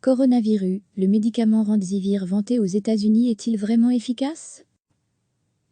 Coronavirus, le médicament Remdesivir vanté aux États-Unis est-il vraiment efficace?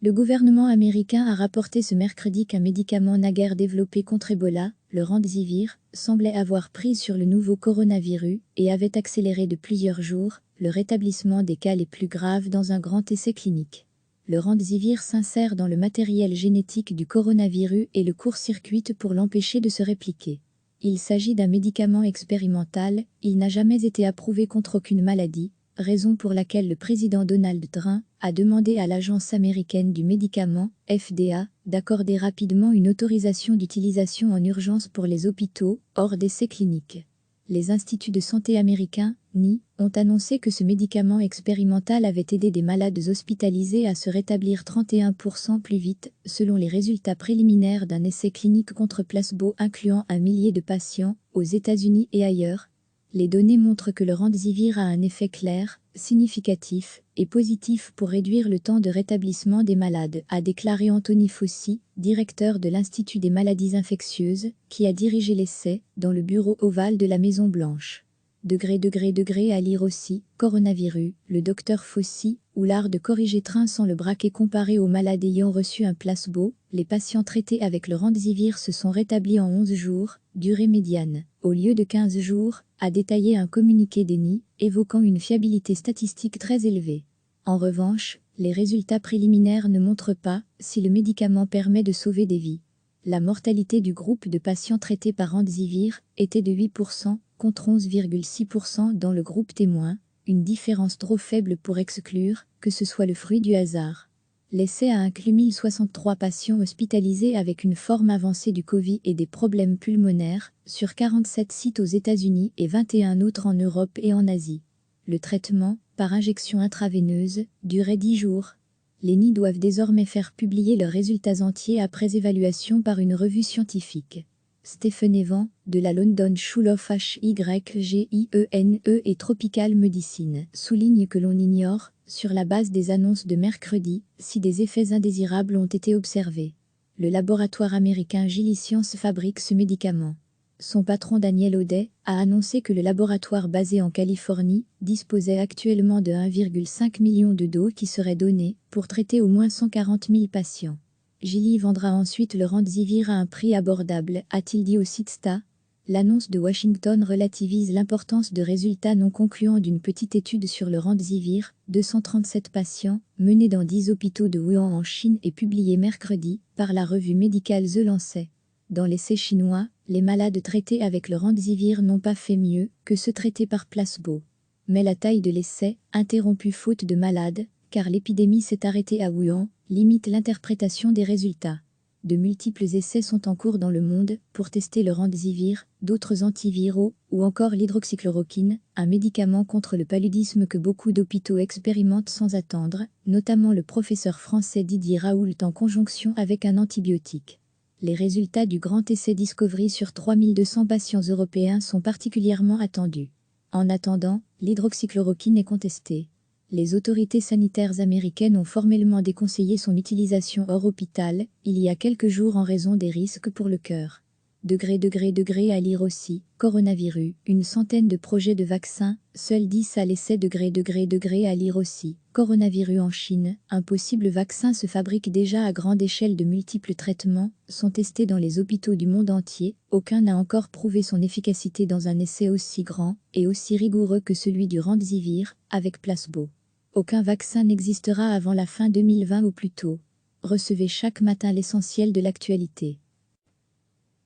Le gouvernement américain a rapporté ce mercredi qu'un médicament naguère développé contre Ebola, le Remdesivir, semblait avoir prise sur le nouveau coronavirus et avait accéléré de plusieurs jours le rétablissement des cas les plus graves dans un grand essai clinique. Le Remdesivir s'insère dans le matériel génétique du coronavirus et le court-circuite pour l'empêcher de se répliquer. Il s'agit d'un médicament expérimental, il n'a jamais été approuvé contre aucune maladie, raison pour laquelle le président Donald Trump a demandé à l'Agence américaine du médicament, FDA, d'accorder rapidement une autorisation d'utilisation en urgence pour les hôpitaux, hors d'essais cliniques. Les instituts de santé américains, NI, ont annoncé que ce médicament expérimental avait aidé des malades hospitalisés à se rétablir 31% plus vite, selon les résultats préliminaires d'un essai clinique contre placebo incluant 1 millier de patients, aux États-Unis et ailleurs. Les données montrent que le Remdesivir a un effet clair, significatif et positif pour réduire le temps de rétablissement des malades, a déclaré Anthony Fauci, directeur de l'Institut des maladies infectieuses, qui a dirigé l'essai dans le bureau ovale de la Maison-Blanche. À lire aussi, Coronavirus, le docteur Fauci, ou l'art de corriger train sans le braquet comparé aux malades ayant reçu un placebo, les patients traités avec le Remdesivir se sont rétablis en 11 jours, durée médiane, au lieu de 15 jours, a détaillé un communiqué d'ENI, évoquant une fiabilité statistique très élevée. En revanche, les résultats préliminaires ne montrent pas si le médicament permet de sauver des vies. La mortalité du groupe de patients traités par Remdesivir était de 8%, contre 11,6% dans le groupe témoin, une différence trop faible pour exclure que ce soit le fruit du hasard. L'essai a inclus 1063 patients hospitalisés avec une forme avancée du Covid et des problèmes pulmonaires, sur 47 sites aux États-Unis et 21 autres en Europe et en Asie. Le traitement, par injection intraveineuse, durait 10 jours. Les NI doivent désormais faire publier leurs résultats entiers après évaluation par une revue scientifique. Stephen Evans, de la London School of Hygiene et Tropical Medicine, souligne que l'on ignore, sur la base des annonces de mercredi, si des effets indésirables ont été observés. Le laboratoire américain Gilead Sciences fabrique ce médicament. Son patron Daniel O'Day a annoncé que le laboratoire basé en Californie disposait actuellement de 1,5 million de doses qui seraient données pour traiter au moins 140 000 patients. Gilead vendra ensuite le Remdesivir à un prix abordable, a-t-il dit au site STA. L'annonce de Washington relativise l'importance de résultats non concluants d'une petite étude sur le Remdesivir, 237 patients, menée dans 10 hôpitaux de Wuhan en Chine et publiée mercredi par la revue médicale The Lancet. Dans l'essai chinois, les malades traités avec le Remdesivir n'ont pas fait mieux que ceux traités par placebo. Mais la taille de l'essai, interrompue faute de malades, car l'épidémie s'est arrêtée à Wuhan, limite l'interprétation des résultats. De multiples essais sont en cours dans le monde pour tester le Remdesivir, d'autres antiviraux ou encore l'hydroxychloroquine, un médicament contre le paludisme que beaucoup d'hôpitaux expérimentent sans attendre, notamment le professeur français Didier Raoult en conjonction avec un antibiotique. Les résultats du grand essai Discovery sur 3200 patients européens sont particulièrement attendus. En attendant, l'hydroxychloroquine est contestée. Les autorités sanitaires américaines ont formellement déconseillé son utilisation hors hôpital, il y a quelques jours en raison des risques pour le cœur. À lire aussi, Coronavirus, une centaine de projets de vaccins, seuls 10 à l'essai. À lire aussi, Coronavirus en Chine, un possible vaccin se fabrique déjà à grande échelle, de multiples traitements sont testés dans les hôpitaux du monde entier, aucun n'a encore prouvé son efficacité dans un essai aussi grand et aussi rigoureux que celui du Remdesivir, avec placebo. Aucun vaccin n'existera avant la fin 2020 ou plus tôt. Recevez chaque matin l'essentiel de l'actualité.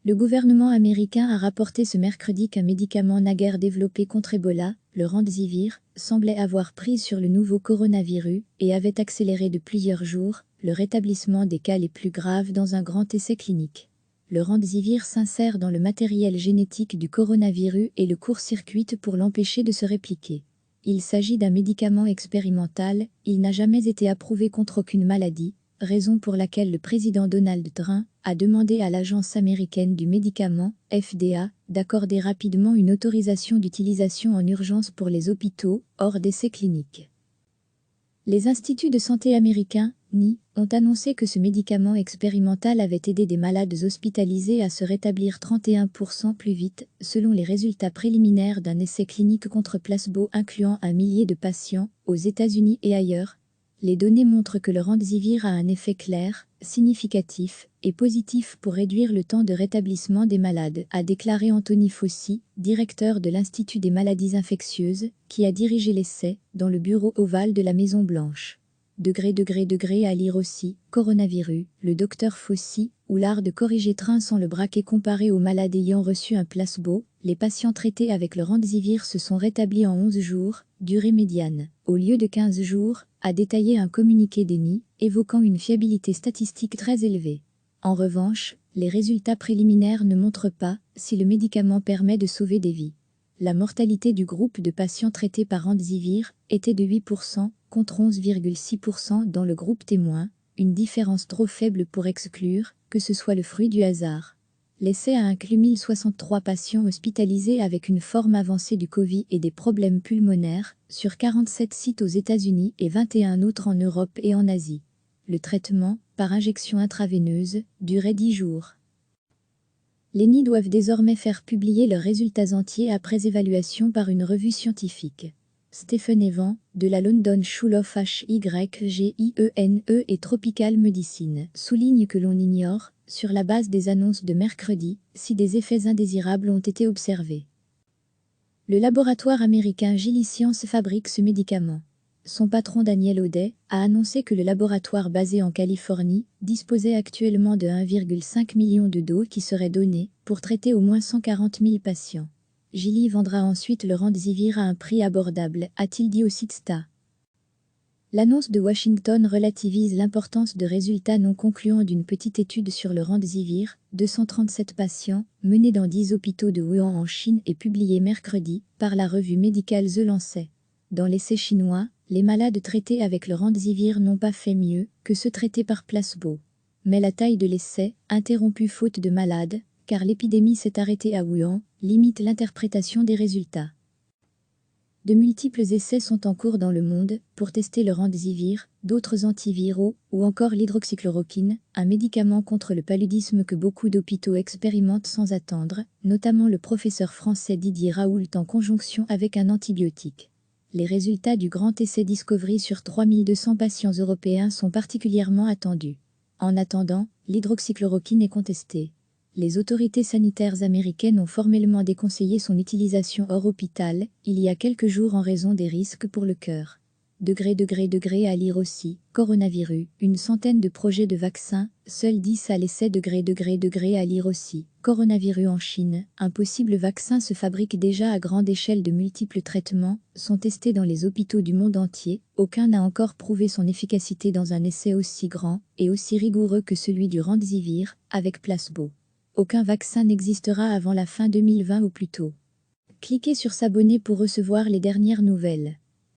Le gouvernement américain a rapporté ce mercredi qu'un médicament naguère développé contre Ebola, le Remdesivir, semblait avoir prise sur le nouveau coronavirus et avait accéléré de plusieurs jours le rétablissement des cas les plus graves dans un grand essai clinique. Le Remdesivir s'insère dans le matériel génétique du coronavirus et le court-circuite pour l'empêcher de se répliquer. Il s'agit d'un médicament expérimental, il n'a jamais été approuvé contre aucune maladie, raison pour laquelle le président Donald Trump a demandé à l'Agence américaine du médicament, FDA, d'accorder rapidement une autorisation d'utilisation en urgence pour les hôpitaux, hors d'essais cliniques. Les instituts de santé américains, ni ont annoncé que ce médicament expérimental avait aidé des malades hospitalisés à se rétablir 31% plus vite, selon les résultats préliminaires d'un essai clinique contre placebo incluant 1 millier de patients, aux États-Unis et ailleurs. Les données montrent que le Remdesivir a un effet clair, significatif et positif pour réduire le temps de rétablissement des malades, a déclaré Anthony Fauci, directeur de l'Institut des maladies infectieuses, qui a dirigé l'essai dans le bureau ovale de la Maison-Blanche. À lire aussi, coronavirus, le docteur Fauci, ou l'art de corriger train sans le braquet comparé aux malades ayant reçu un placebo, les patients traités avec le Remdesivir se sont rétablis en 11 jours, durée médiane, au lieu de 15 jours, a détaillé un communiqué d'ENI, évoquant une fiabilité statistique très élevée. En revanche, les résultats préliminaires ne montrent pas si le médicament permet de sauver des vies. La mortalité du groupe de patients traités par Remdesivir était de 8%, contre 11,6% dans le groupe témoin, une différence trop faible pour exclure que ce soit le fruit du hasard. L'essai a inclus 1063 patients hospitalisés avec une forme avancée du Covid et des problèmes pulmonaires, sur 47 sites aux États-Unis et 21 autres en Europe et en Asie. Le traitement, par injection intraveineuse, durait 10 jours. Les NI doivent désormais faire publier leurs résultats entiers après évaluation par une revue scientifique. Stephen Evan, de la London School of Hygiene et Tropical Medicine, souligne que l'on ignore, sur la base des annonces de mercredi, si des effets indésirables ont été observés. Le laboratoire américain Gilead Sciences fabrique ce médicament. Son patron Daniel O'Day a annoncé que le laboratoire basé en Californie disposait actuellement de 1,5 million de doses qui seraient données pour traiter au moins 140 000 patients. Gilead vendra ensuite le Remdesivir à un prix abordable, a-t-il dit au site STA. L'annonce de Washington relativise l'importance de résultats non concluants d'une petite étude sur le Remdesivir, 237 patients, menée dans 10 hôpitaux de Wuhan en Chine et publiée mercredi par la revue médicale The Lancet. Dans l'essai chinois, les malades traités avec le Remdesivir n'ont pas fait mieux que ceux traités par placebo. Mais la taille de l'essai, interrompue faute de malades, car l'épidémie s'est arrêtée à Wuhan, limite l'interprétation des résultats. De multiples essais sont en cours dans le monde pour tester le Remdesivir, d'autres antiviraux ou encore l'hydroxychloroquine, un médicament contre le paludisme que beaucoup d'hôpitaux expérimentent sans attendre, notamment le professeur français Didier Raoult en conjonction avec un antibiotique. Les résultats du grand essai Discovery sur 3200 patients européens sont particulièrement attendus. En attendant, l'hydroxychloroquine est contestée. Les autorités sanitaires américaines ont formellement déconseillé son utilisation hors hôpital, il y a quelques jours en raison des risques pour le cœur. À lire aussi, coronavirus, une centaine de projets de vaccins, seuls 10 à l'essai. À lire aussi, coronavirus en Chine, un possible vaccin se fabrique déjà à grande échelle, de multiples traitements sont testés dans les hôpitaux du monde entier, aucun n'a encore prouvé son efficacité dans un essai aussi grand et aussi rigoureux que celui du Remdesivir, avec placebo. Aucun vaccin n'existera avant la fin 2020 ou plus tôt. Cliquez sur s'abonner pour recevoir les dernières nouvelles.